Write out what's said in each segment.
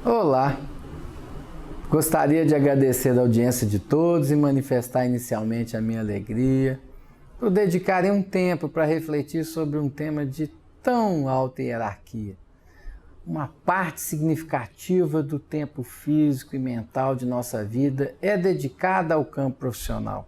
Olá! Gostaria de agradecer a audiência de todos e manifestar inicialmente a minha alegria por dedicarem um tempo para refletir sobre um tema de tão alta hierarquia. Uma parte significativa do tempo físico e mental de nossa vida é dedicada ao campo profissional.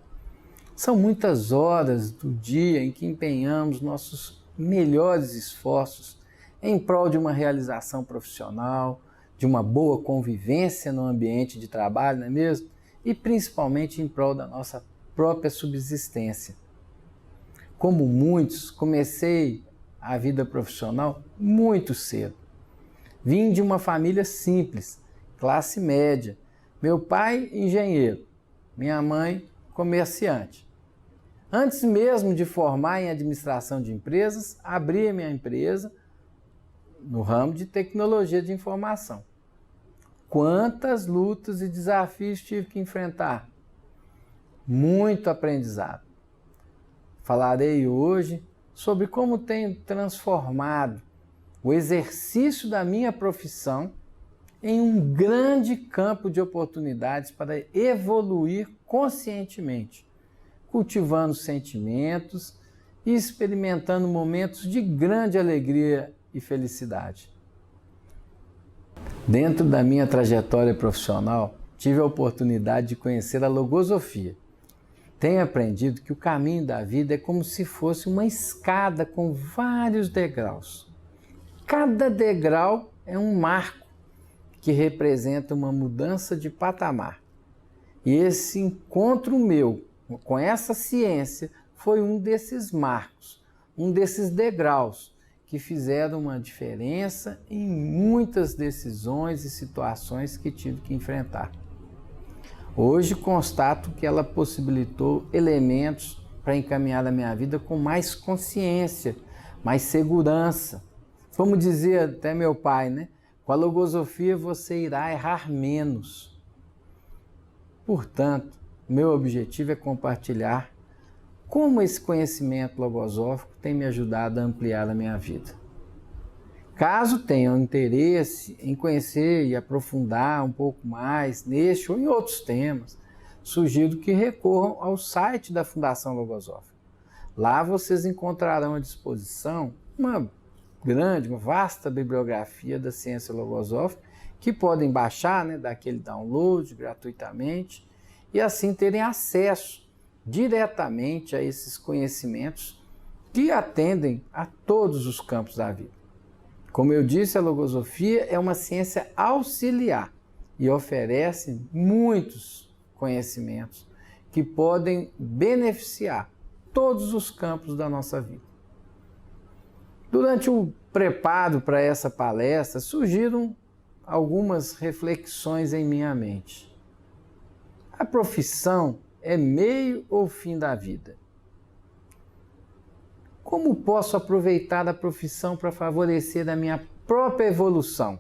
São muitas horas do dia em que empenhamos nossos melhores esforços em prol de uma realização profissional, de uma boa convivência no ambiente de trabalho, não é mesmo? E principalmente em prol da nossa própria subsistência. Como muitos, comecei a vida profissional muito cedo. Vim de uma família simples, classe média. Meu pai, engenheiro, minha mãe, comerciante. Antes mesmo de formar em administração de empresas, abri a minha empresa no ramo de tecnologia de informação. Quantas lutas e desafios tive que enfrentar? Muito aprendizado. Falarei hoje sobre como tenho transformado o exercício da minha profissão em um grande campo de oportunidades para evoluir conscientemente, cultivando sentimentos e experimentando momentos de grande alegria e felicidade. Dentro da minha trajetória profissional, tive a oportunidade de conhecer a logosofia. Tenho aprendido que o caminho da vida é como se fosse uma escada com vários degraus. Cada degrau é um marco que representa uma mudança de patamar. E esse encontro meu com essa ciência foi um desses marcos, um desses degraus que fizeram uma diferença em muitas decisões e situações que tive que enfrentar. Hoje constato que ela possibilitou elementos para encaminhar a minha vida com mais consciência, mais segurança. Como dizia até meu pai, né? Com a logosofia você irá errar menos. Portanto, meu objetivo é compartilhar como esse conhecimento logosófico tem me ajudado a ampliar a minha vida. Caso tenham interesse em conhecer e aprofundar um pouco mais neste ou em outros temas, sugiro que recorram ao site da Fundação Logosófica. Lá vocês encontrarão à disposição uma vasta bibliografia da ciência logosófica que podem baixar, dar aquele download gratuitamente e assim terem acesso diretamente a esses conhecimentos que atendem a todos os campos da vida. Como eu disse, a logosofia é uma ciência auxiliar e oferece muitos conhecimentos que podem beneficiar todos os campos da nossa vida. Durante o preparo para essa palestra, surgiram algumas reflexões em minha mente. A profissão é meio ou fim da vida? Como posso aproveitar a profissão para favorecer a minha própria evolução?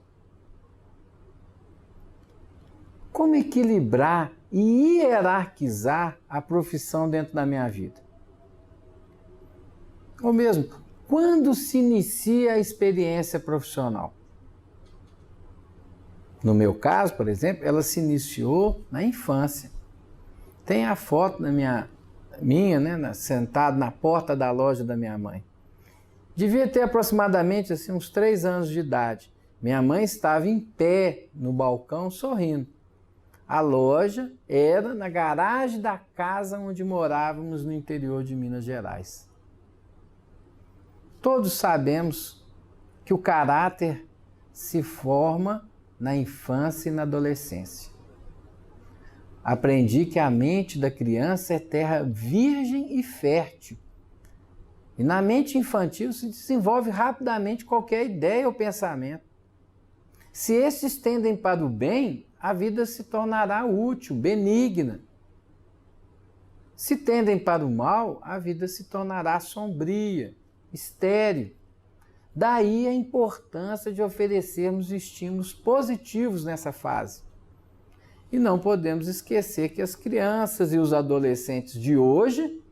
Como equilibrar e hierarquizar a profissão dentro da minha vida? Ou mesmo, quando se inicia a experiência profissional? No meu caso, por exemplo, ela se iniciou na infância. Tem a foto sentado na porta da loja da minha mãe. Devia ter aproximadamente uns 3 anos de idade. Minha mãe estava em pé no balcão sorrindo. A loja era na garagem da casa onde morávamos no interior de Minas Gerais. Todos sabemos que o caráter se forma na infância e na adolescência. Aprendi que a mente da criança é terra virgem e fértil. E na mente infantil se desenvolve rapidamente qualquer ideia ou pensamento. Se esses tendem para o bem, a vida se tornará útil, benigna. Se tendem para o mal, a vida se tornará sombria, estéril. Daí a importância de oferecermos estímulos positivos nessa fase. E não podemos esquecer que as crianças e os adolescentes de hoje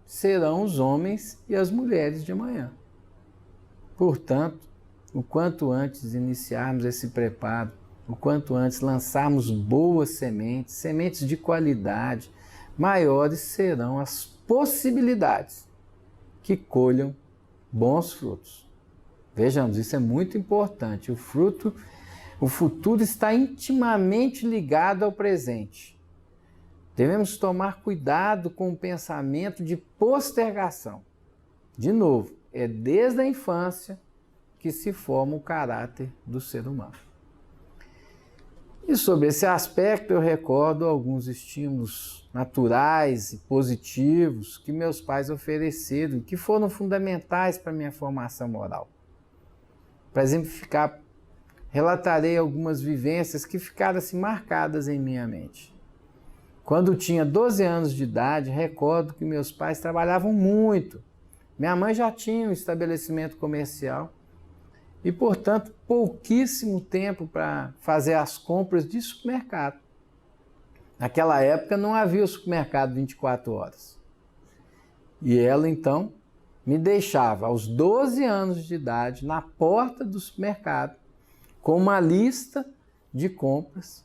serão os homens e as mulheres de amanhã. Portanto, o quanto antes iniciarmos esse preparo, o quanto antes lançarmos boas sementes, sementes de qualidade, maiores serão as possibilidades que colham bons frutos. Vejamos, isso é muito importante. O futuro está intimamente ligado ao presente. Devemos tomar cuidado com o pensamento de postergação. De novo, é desde a infância que se forma o caráter do ser humano. E sobre esse aspecto eu recordo alguns estímulos naturais e positivos que meus pais ofereceram, que foram fundamentais para a minha formação moral. Para exemplificar, relatarei algumas vivências que ficaram assim marcadas em minha mente. Quando tinha 12 anos de idade, recordo que meus pais trabalhavam muito. Minha mãe já tinha um estabelecimento comercial e, portanto, pouquíssimo tempo para fazer as compras de supermercado. Naquela época não havia o supermercado 24 horas. E ela, então, me deixava aos 12 anos de idade na porta do supermercado com uma lista de compras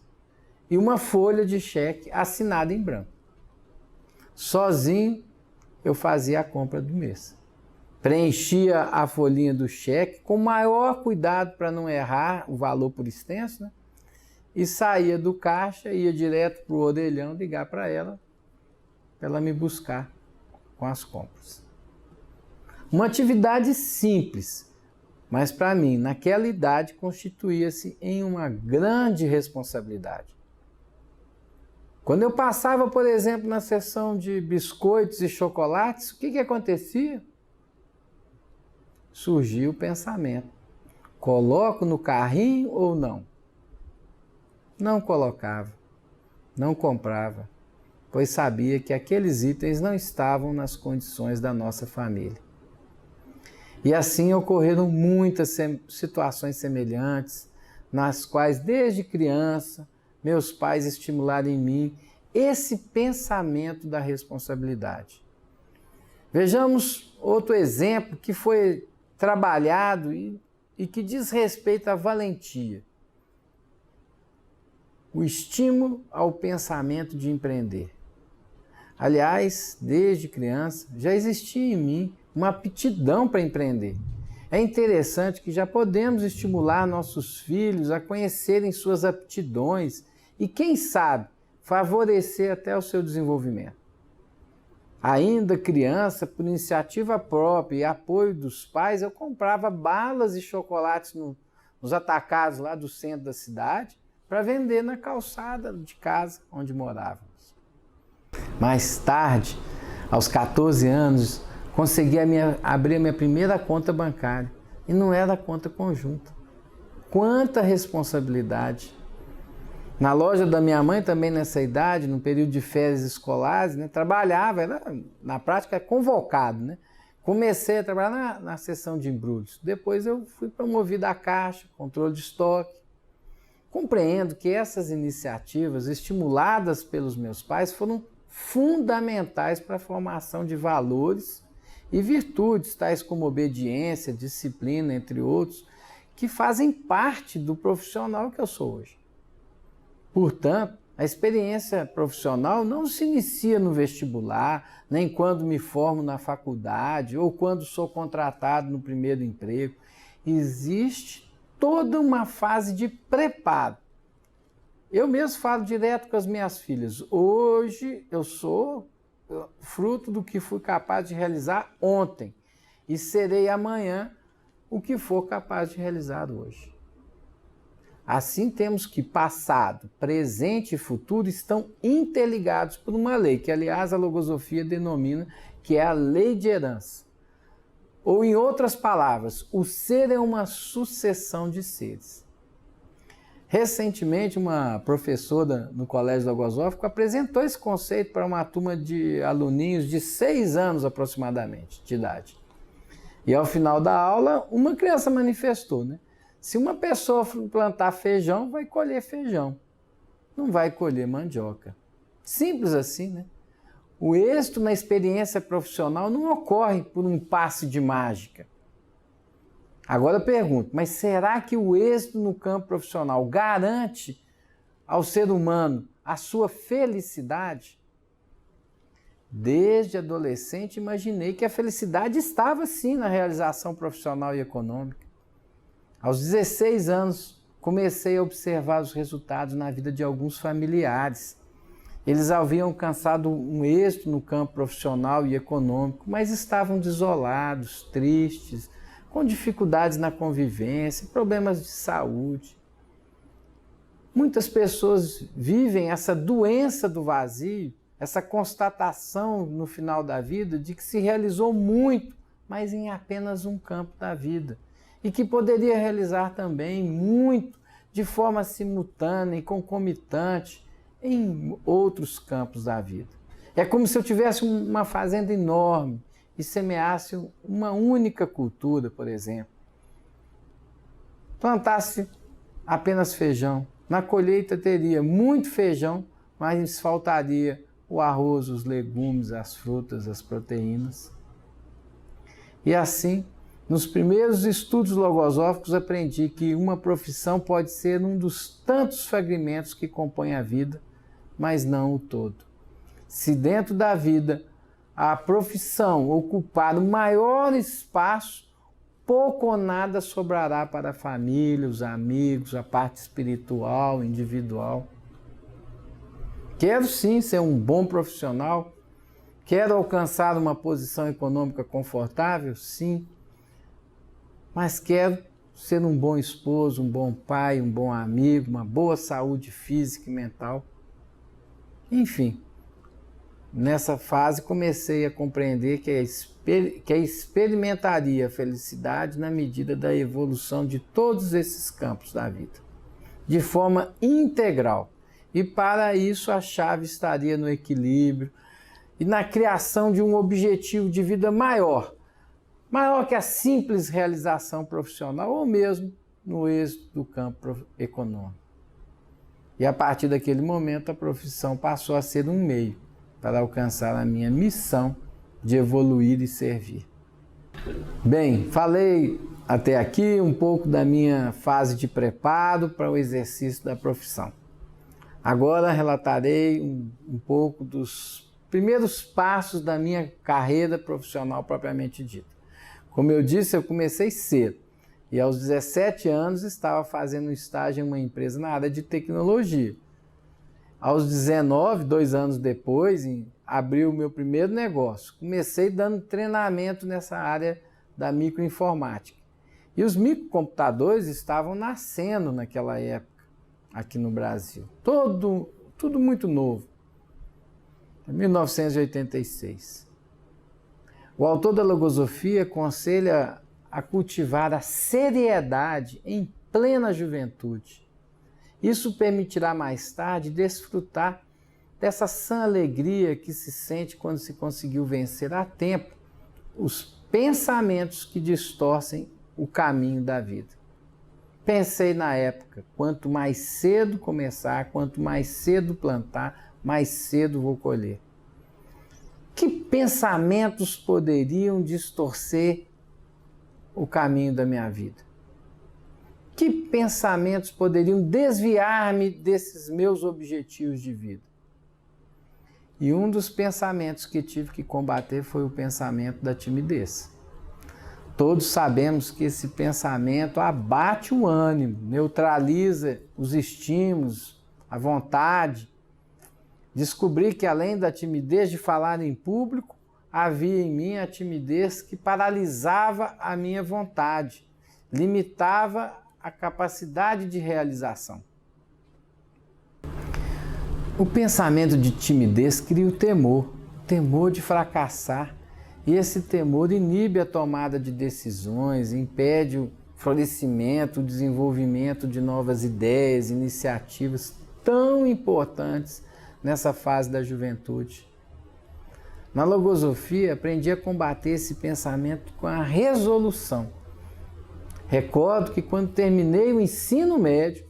e uma folha de cheque assinada em branco. Sozinho eu fazia a compra do mês. Preenchia a folhinha do cheque com o maior cuidado para não errar o valor por extenso, né? E saía do caixa, ia direto para o orelhão ligar para ela me buscar com as compras. Uma atividade simples, mas para mim, naquela idade, constituía-se em uma grande responsabilidade. Quando eu passava, por exemplo, na seção de biscoitos e chocolates, o que acontecia? Surgia o pensamento: coloco no carrinho ou não? Não colocava, não comprava, pois sabia que aqueles itens não estavam nas condições da nossa família. E assim ocorreram muitas situações semelhantes, nas quais desde criança meus pais estimularam em mim esse pensamento da responsabilidade. Vejamos outro exemplo que foi trabalhado e que diz respeito à valentia. O estímulo ao pensamento de empreender. Aliás, desde criança, já existia em mim uma aptidão para empreender. É interessante que já podemos estimular nossos filhos a conhecerem suas aptidões e, quem sabe, favorecer até o seu desenvolvimento. Ainda criança, por iniciativa própria e apoio dos pais, eu comprava balas e chocolates nos atacados lá do centro da cidade para vender na calçada de casa onde morávamos. Mais tarde, aos 14 anos, consegui abrir a minha primeira conta bancária. E não era conta conjunta. Quanta responsabilidade! Na loja da minha mãe, também nessa idade, no período de férias escolares, né, trabalhava, na prática, convocado, né? Comecei a trabalhar na seção de embrulhos. Depois eu fui promovido à caixa, controle de estoque. Compreendo que essas iniciativas, estimuladas pelos meus pais, foram fundamentais para a formação de valores e virtudes, tais como obediência, disciplina, entre outros, que fazem parte do profissional que eu sou hoje. Portanto, a experiência profissional não se inicia no vestibular, nem quando me formo na faculdade ou quando sou contratado no primeiro emprego. Existe toda uma fase de preparo. Eu mesmo falo direto com as minhas filhas. Hoje eu sou fruto do que fui capaz de realizar ontem e serei amanhã o que for capaz de realizar hoje. Assim temos que passado, presente e futuro estão interligados por uma lei, que aliás a logosofia denomina que é a lei de herança. Ou em outras palavras, o ser é uma sucessão de seres. Recentemente, uma professora no Colégio Logosófico apresentou esse conceito para uma turma de aluninhos de 6 anos aproximadamente de idade. E ao final da aula, uma criança manifestou, né? Se uma pessoa plantar feijão, vai colher feijão, não vai colher mandioca. Simples assim, né? O êxito na experiência profissional não ocorre por um passe de mágica. Agora eu pergunto, mas será que o êxito no campo profissional garante ao ser humano a sua felicidade? Desde adolescente imaginei que a felicidade estava sim na realização profissional e econômica. Aos 16 anos comecei a observar os resultados na vida de alguns familiares. Eles haviam alcançado um êxito no campo profissional e econômico, mas estavam desolados, tristes, com dificuldades na convivência, problemas de saúde. Muitas pessoas vivem essa doença do vazio, essa constatação no final da vida de que se realizou muito, mas em apenas um campo da vida, e que poderia realizar também muito de forma simultânea e concomitante em outros campos da vida. É como se eu tivesse uma fazenda enorme e semeasse uma única cultura, por exemplo. Plantasse apenas feijão. Na colheita teria muito feijão, mas faltaria o arroz, os legumes, as frutas, as proteínas. E assim, nos primeiros estudos logosóficos, aprendi que uma profissão pode ser um dos tantos fragmentos que compõem a vida, mas não o todo. Se dentro da vida a profissão ocupar o maior espaço, pouco ou nada sobrará para a família, os amigos, a parte espiritual, individual. Quero sim ser um bom profissional, quero alcançar uma posição econômica confortável, sim, mas quero ser um bom esposo, um bom pai, um bom amigo, uma boa saúde física e mental. Enfim, nessa fase comecei a compreender que experimentaria a felicidade na medida da evolução de todos esses campos da vida, de forma integral. E para isso a chave estaria no equilíbrio e na criação de um objetivo de vida maior que a simples realização profissional ou mesmo no êxito do campo econômico. E a partir daquele momento a profissão passou a ser um meio para alcançar a minha missão de evoluir e servir. Bem, falei até aqui um pouco da minha fase de preparo para o exercício da profissão. Agora relatarei um pouco dos primeiros passos da minha carreira profissional propriamente dita. Como eu disse, eu comecei cedo e aos 17 anos estava fazendo um estágio em uma empresa na área de tecnologia. Aos 19, 2 anos depois, abri o meu primeiro negócio. Comecei dando treinamento nessa área da microinformática. E os microcomputadores estavam nascendo naquela época, aqui no Brasil. Tudo muito novo. Em 1986. O autor da Logosofia aconselha a cultivar a seriedade em plena juventude. Isso permitirá mais tarde desfrutar dessa sã alegria que se sente quando se conseguiu vencer a tempo os pensamentos que distorcem o caminho da vida. Pensei na época, quanto mais cedo começar, quanto mais cedo plantar, mais cedo vou colher. Que pensamentos poderiam distorcer o caminho da minha vida? Que pensamentos poderiam desviar-me desses meus objetivos de vida? E um dos pensamentos que tive que combater foi o pensamento da timidez. Todos sabemos que esse pensamento abate o ânimo, neutraliza os estímulos, a vontade. Descobri que além da timidez de falar em público, havia em mim a timidez que paralisava a minha vontade, limitava a capacidade de realização. O pensamento de timidez cria o temor de fracassar, e esse temor inibe a tomada de decisões, impede o florescimento, o desenvolvimento de novas ideias, iniciativas tão importantes nessa fase da juventude. Na Logosofia, aprendi a combater esse pensamento com a resolução. Recordo que quando terminei o ensino médio,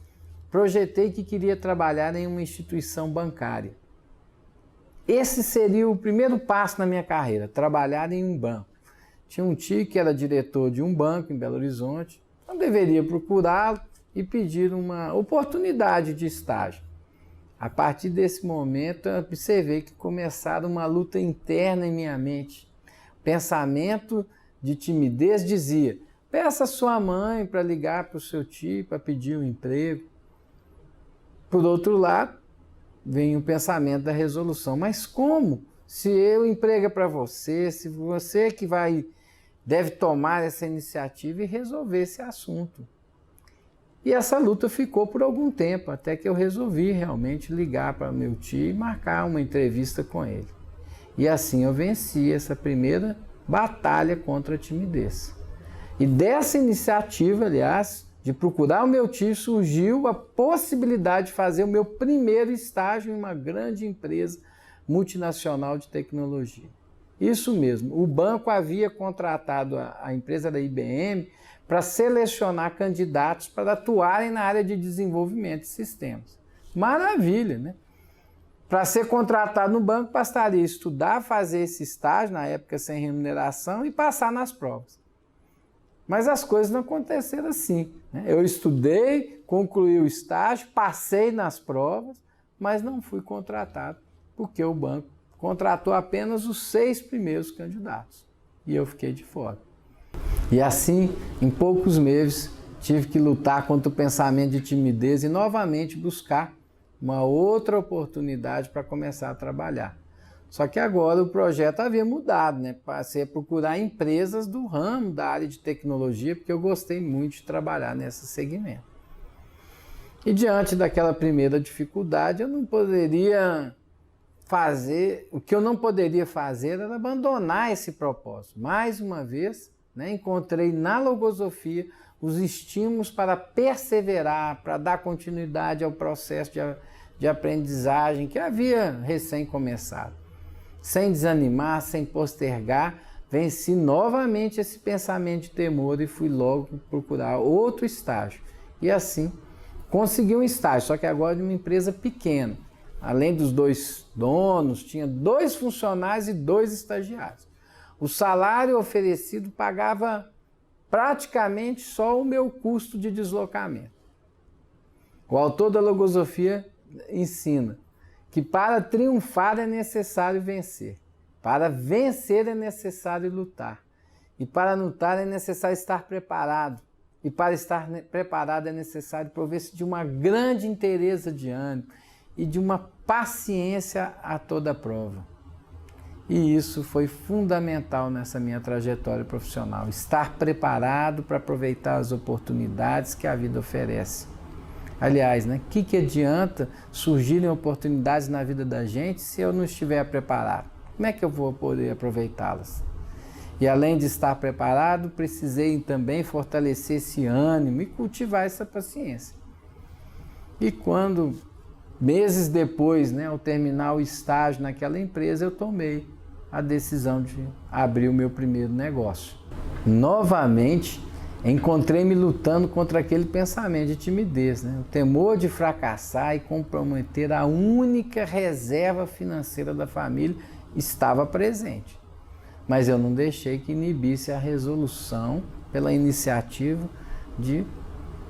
projetei que queria trabalhar em uma instituição bancária. Esse seria o primeiro passo na minha carreira, trabalhar em um banco. tinha um tio que era diretor de um banco em Belo Horizonte, eu deveria procurá-lo e pedir uma oportunidade de estágio. A partir desse momento, eu observei que começara uma luta interna em minha mente. O pensamento de timidez dizia: peça a sua mãe para ligar para o seu tio para pedir um emprego. Por outro lado, vem o pensamento da resolução. Mas como? Se eu emprego para você, se você que deve tomar essa iniciativa e resolver esse assunto. E essa luta ficou por algum tempo, até que eu resolvi realmente ligar para meu tio e marcar uma entrevista com ele. E assim eu venci essa primeira batalha contra a timidez. E dessa iniciativa, aliás, de procurar o meu tio, surgiu a possibilidade de fazer o meu primeiro estágio em uma grande empresa multinacional de tecnologia. Isso mesmo, o banco havia contratado a empresa da IBM para selecionar candidatos para atuarem na área de desenvolvimento de sistemas. Maravilha, né? Para ser contratado no banco, bastaria estudar, fazer esse estágio, na época sem remuneração, e passar nas provas. Mas as coisas não aconteceram assim, né? Eu estudei, concluí o estágio, passei nas provas, mas não fui contratado, porque o banco contratou apenas os 6 primeiros candidatos. E eu fiquei de fora. E assim, em poucos meses, tive que lutar contra o pensamento de timidez e novamente buscar uma outra oportunidade para começar a trabalhar. Só que agora o projeto havia mudado, né? Passei a procurar empresas do ramo da área de tecnologia, porque eu gostei muito de trabalhar nesse segmento. E diante daquela primeira dificuldade, o que eu não poderia fazer era abandonar esse propósito. Mais uma vez, né, encontrei na logosofia os estímulos para perseverar, para dar continuidade ao processo de aprendizagem que havia recém começado. Sem desanimar, sem postergar, venci novamente esse pensamento de temor e fui logo procurar outro estágio. E assim, consegui um estágio, só que agora de uma empresa pequena. Além dos 2 donos, tinha 2 funcionários e 2 estagiários. O salário oferecido pagava praticamente só o meu custo de deslocamento. O autor da logosofia ensina que para triunfar é necessário vencer. Para vencer é necessário lutar. E para lutar é necessário estar preparado. E para estar preparado é necessário prover-se de uma grande inteireza de ânimo e de uma paciência a toda prova. E isso foi fundamental nessa minha trajetória profissional. Estar preparado para aproveitar as oportunidades que a vida oferece. Aliás, né, que adianta surgirem oportunidades na vida da gente se eu não estiver preparado? Como é que eu vou poder aproveitá-las? E além de estar preparado, precisei também fortalecer esse ânimo e cultivar essa paciência. E quando, meses depois, né, ao terminar o estágio naquela empresa, eu tomei a decisão de abrir o meu primeiro negócio. Novamente, encontrei-me lutando contra aquele pensamento de timidez, né? O temor de fracassar e comprometer a única reserva financeira da família estava presente. Mas eu não deixei que inibisse a resolução pela iniciativa de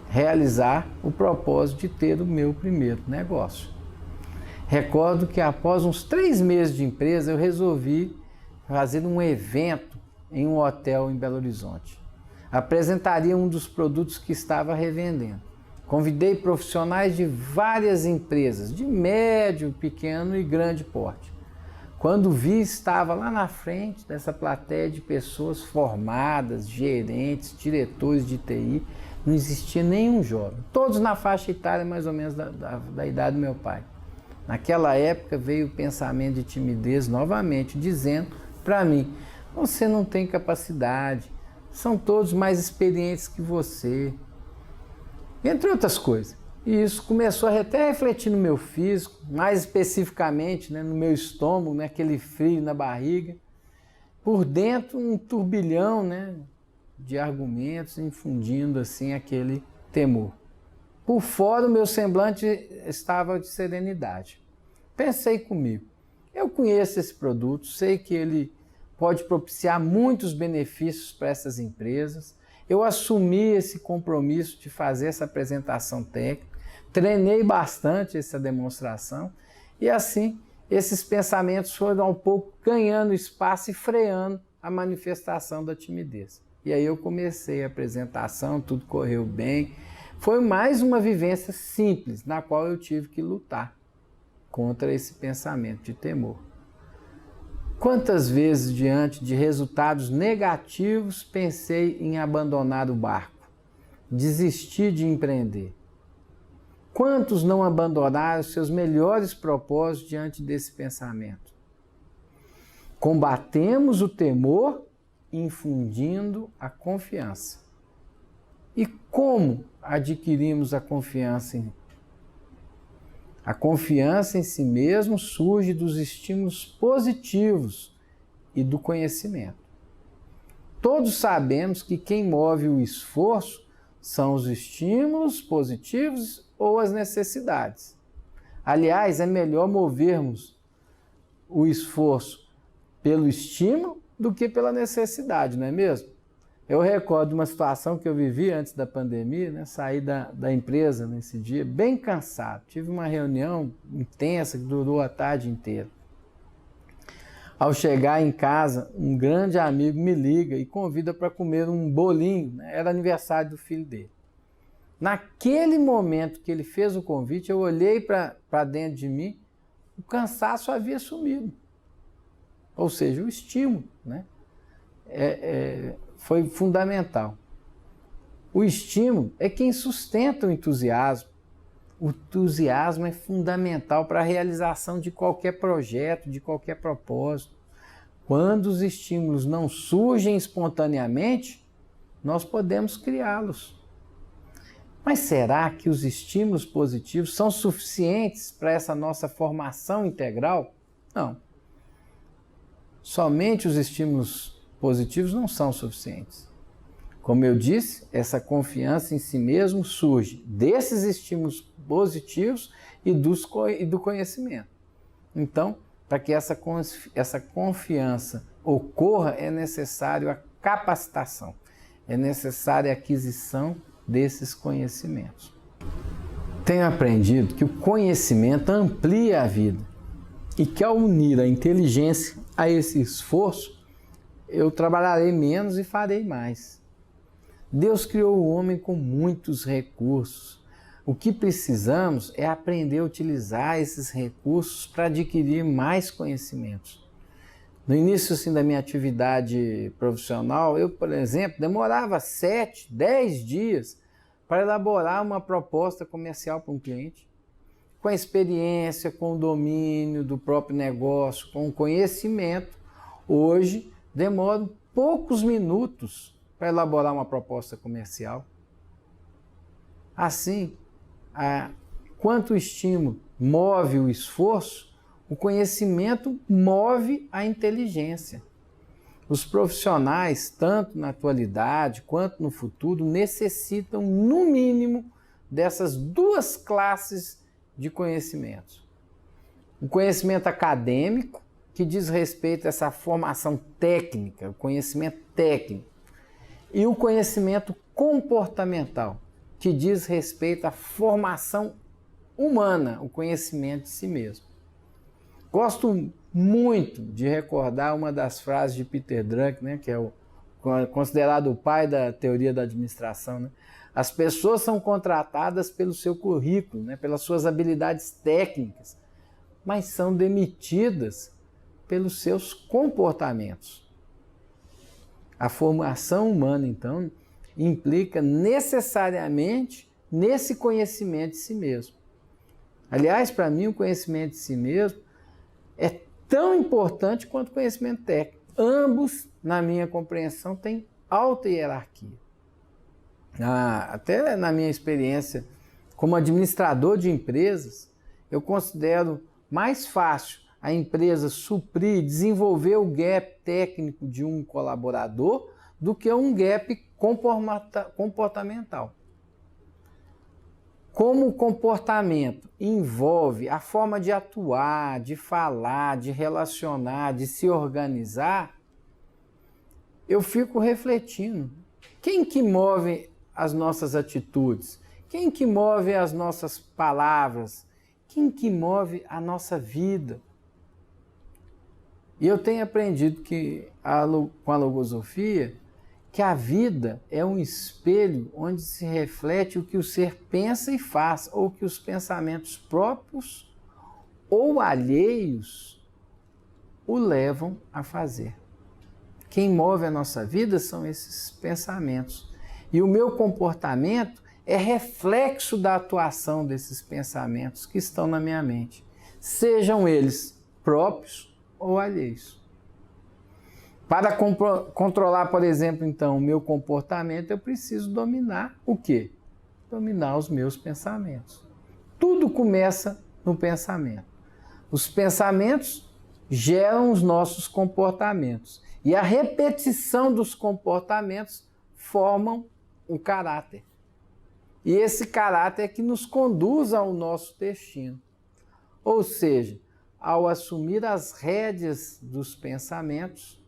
realizar o propósito de ter o meu primeiro negócio. Recordo que após uns 3 meses de empresa, eu resolvi fazer um evento em um hotel em Belo Horizonte. Apresentaria um dos produtos que estava revendendo. Convidei profissionais de várias empresas, de médio, pequeno e grande porte. Quando vi, estava lá na frente dessa plateia de pessoas formadas, gerentes, diretores de TI, não existia nenhum jovem. Todos na faixa etária mais ou menos da idade do meu pai. Naquela época veio o pensamento de timidez novamente, dizendo para mim: você não tem capacidade, são todos mais experientes que você, entre outras coisas. E isso começou até a refletir no meu físico, mais especificamente, né, no meu estômago, né, aquele frio na barriga. Por dentro, um turbilhão, né, de argumentos infundindo assim aquele temor. Por fora, o meu semblante estava de serenidade. Pensei comigo: eu conheço esse produto, sei que ele pode propiciar muitos benefícios para essas empresas. Eu assumi esse compromisso de fazer essa apresentação técnica, treinei bastante essa demonstração e assim esses pensamentos foram ao pouco ganhando espaço e freando a manifestação da timidez. E aí eu comecei a apresentação, tudo correu bem. Foi mais uma vivência simples, na qual eu tive que lutar contra esse pensamento de temor. Quantas vezes, diante de resultados negativos, pensei em abandonar o barco, desistir de empreender? Quantos não abandonaram seus melhores propósitos diante desse pensamento? Combatemos o temor infundindo a confiança. E como adquirimos a confiança em A confiança em si mesmo surge dos estímulos positivos e do conhecimento. Todos sabemos que quem move o esforço são os estímulos positivos ou as necessidades. Aliás, é melhor movermos o esforço pelo estímulo do que pela necessidade, não é mesmo? Eu recordo de uma situação que eu vivi antes da pandemia, né? Saí da empresa nesse dia bem cansado. Tive uma reunião intensa que durou a tarde inteira. Ao chegar em casa, um grande amigo me liga e convida para comer um bolinho, né? Era aniversário do filho dele. Naquele momento que ele fez o convite, eu olhei para dentro de mim, o cansaço havia sumido. Ou seja, o estímulo, né? Foi fundamental. O estímulo é quem sustenta o entusiasmo. O entusiasmo é fundamental para a realização de qualquer projeto, de qualquer propósito. Quando os estímulos não surgem espontaneamente, nós podemos criá-los. Mas será que os estímulos positivos são suficientes para essa nossa formação integral? Não. Somente os estímulos positivos não são suficientes. Como eu disse, essa confiança em si mesmo surge desses estímulos positivos e do conhecimento. Então, para que essa confiança ocorra, é necessário a capacitação, é necessária a aquisição desses conhecimentos. Tenho aprendido que o conhecimento amplia a vida e que ao unir a inteligência a esse esforço, eu trabalharei menos e farei mais. Deus criou o homem com muitos recursos. O que precisamos é aprender a utilizar esses recursos para adquirir mais conhecimentos. No início assim, da minha atividade profissional, eu, por exemplo, demorava 7, 10 dias para elaborar uma proposta comercial para um cliente. Com a experiência, com o domínio do próprio negócio, com o conhecimento, hoje demora poucos minutos para elaborar uma proposta comercial. Assim, quanto o estímulo move o esforço, o conhecimento move a inteligência. Os profissionais, tanto na atualidade quanto no futuro, necessitam, no mínimo, dessas duas classes de conhecimentos. O conhecimento acadêmico, que diz respeito a essa formação técnica, o conhecimento técnico, e o conhecimento comportamental, que diz respeito à formação humana, o conhecimento de si mesmo. Gosto muito de recordar uma das frases de Peter Drucker, né, que é considerado o pai da teoria da administração, né? As pessoas são contratadas pelo seu currículo, né, pelas suas habilidades técnicas, mas são demitidas pelos seus comportamentos. A formação humana, então, implica necessariamente nesse conhecimento de si mesmo. Aliás, para mim, o conhecimento de si mesmo é tão importante quanto o conhecimento técnico. Ambos, na minha compreensão, têm alta hierarquia. Até na minha experiência como administrador de empresas, eu considero mais fácil a empresa suprir, desenvolver o gap técnico de um colaborador do que um gap comportamental. Como o comportamento envolve a forma de atuar, de falar, de relacionar, de se organizar, eu fico refletindo. Quem que move as nossas atitudes? Quem que move as nossas palavras? Quem que move a nossa vida? E eu tenho aprendido com a logosofia, que a vida é um espelho onde se reflete o que o ser pensa e faz, ou que os pensamentos próprios ou alheios o levam a fazer. Quem move a nossa vida são esses pensamentos. E o meu comportamento é reflexo da atuação desses pensamentos que estão na minha mente, sejam eles próprios ou alheios. Para controlar, por exemplo, então, o meu comportamento, eu preciso dominar o quê? Dominar os meus pensamentos. Tudo começa no pensamento. Os pensamentos geram os nossos comportamentos. E a repetição dos comportamentos formam o caráter. E esse caráter é que nos conduz ao nosso destino. Ou seja, ao assumir as rédeas dos pensamentos,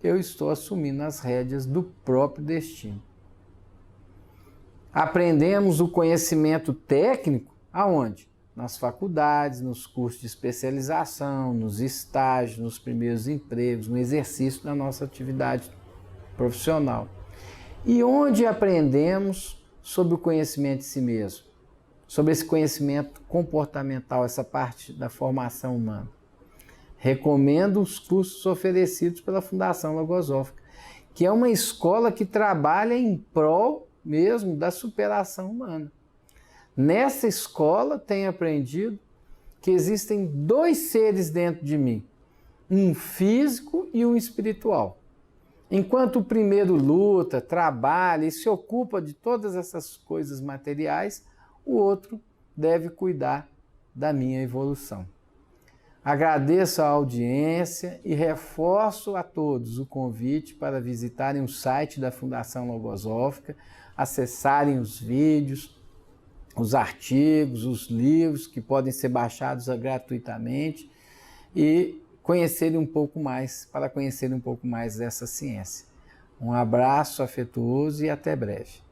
eu estou assumindo as rédeas do próprio destino. Aprendemos o conhecimento técnico aonde? Nas faculdades, nos cursos de especialização, nos estágios, nos primeiros empregos, no exercício da nossa atividade profissional. E onde aprendemos sobre o conhecimento de si mesmo? Sobre esse conhecimento comportamental, essa parte da formação humana. Recomendo os cursos oferecidos pela Fundação Logosófica, que é uma escola que trabalha em prol mesmo da superação humana. Nessa escola tenho aprendido que existem dois seres dentro de mim, um físico e um espiritual. Enquanto o primeiro luta, trabalha e se ocupa de todas essas coisas materiais, o outro deve cuidar da minha evolução. Agradeço a audiência e reforço a todos o convite para visitarem o site da Fundação Logosófica, acessarem os vídeos, os artigos, os livros que podem ser baixados gratuitamente e conhecerem um pouco mais, para conhecerem um pouco mais dessa ciência. Um abraço afetuoso e até breve.